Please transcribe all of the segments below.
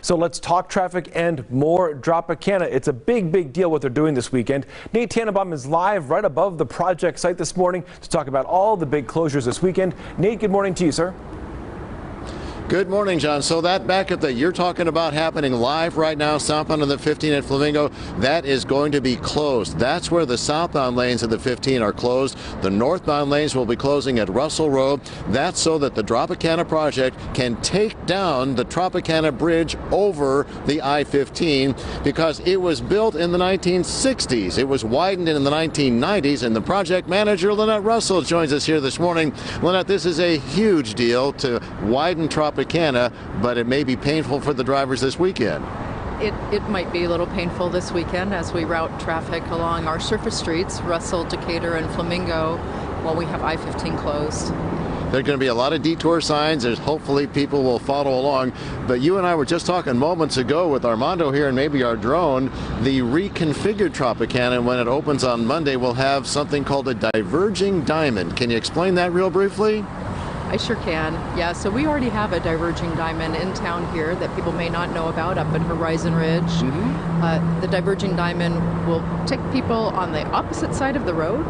So let's talk traffic and more Dropicana. It's a big deal what they're doing this weekend. Nate Tannenbaum is live right above the project site this morning to talk about all the big closures this weekend. Nate, good morning to you, sir. Good morning, John. So that backup that you're talking about happening live right now, southbound of the 15 at Flamingo, that is going to be closed. That's where the southbound lanes of the 15 are closed. The northbound lanes will be closing at Russell Road. That's so that the Dropicana project can take down the Dropicana Bridge over the I-15 because it was built in the 1960s. It was widened in the 1990s, and the project manager, Lynette Russell, joins us here this morning. Lynette, this is a huge deal to widen Dropicana, but it may be painful for the drivers this weekend. It might be a little painful this weekend as we route traffic along our surface streets, Russell, Decatur, and Flamingo, while we have I-15 closed. There are going to be a lot of detour signs. Hopefully people will follow along. But you and I were just talking moments ago with Armando here and maybe our drone. The reconfigured Dropicana, when it opens on Monday, will have something called a diverging diamond. Can you explain that real briefly? I sure can. Yeah, so we already have a diverging diamond in town here that people may not know about up at Horizon Ridge. The diverging diamond will take people on the opposite side of the road,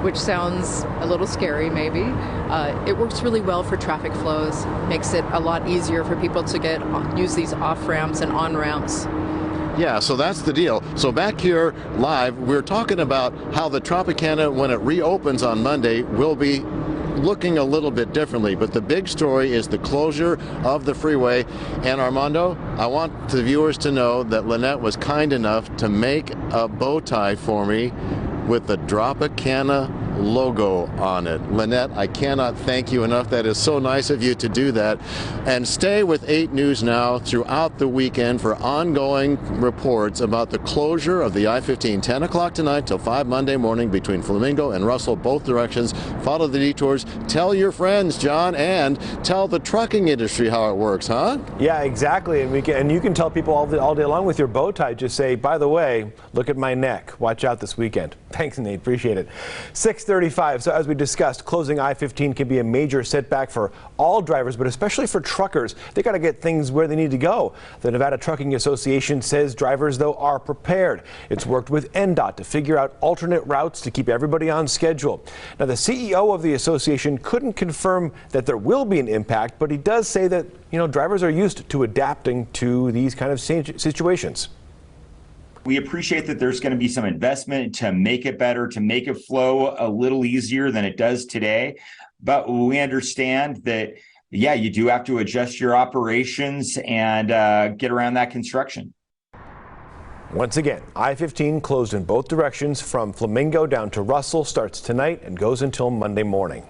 which sounds a little scary maybe. It works really well for traffic flows, makes it a lot easier for people to use these off-ramps and on-ramps. Yeah, so that's the deal. So back here live, we're talking about how the Dropicana, when it reopens on Monday, will be looking a little bit differently, but the big story is the closure of the freeway. And Armando, I want the viewers to know that Lynette was kind enough to make a bow tie for me with the Dropicana logo on it. Lynette, I cannot thank you enough. That is so nice of you to do that. And stay with 8 News Now throughout the weekend for ongoing reports about the closure of the I-15, 10 o'clock tonight till 5 Monday morning between Flamingo and Russell, both directions. Follow the detours. Tell your friends, John, and tell the trucking industry how it works, huh? Yeah, exactly. And you can tell people all day long with your bow tie. Just say, by the way, look at my neck. Watch out this weekend. Thanks, Nate. Appreciate it. 6:35. So as we discussed, closing I-15 can be a major setback for all drivers, but especially for truckers. They got to get things where they need to go. The Nevada Trucking Association says drivers, though, are prepared. It's worked with NDOT to figure out alternate routes to keep everybody on schedule. Now, the CEO of the association couldn't confirm that there will be an impact, but he does say that, drivers are used to adapting to these kind of situations. We appreciate that there's going to be some investment to make it better, to make it flow a little easier than it does today. But we understand that, yeah, you do have to adjust your operations and get around that construction. Once again, I-15 closed in both directions from Flamingo down to Russell, starts tonight and goes until Monday morning.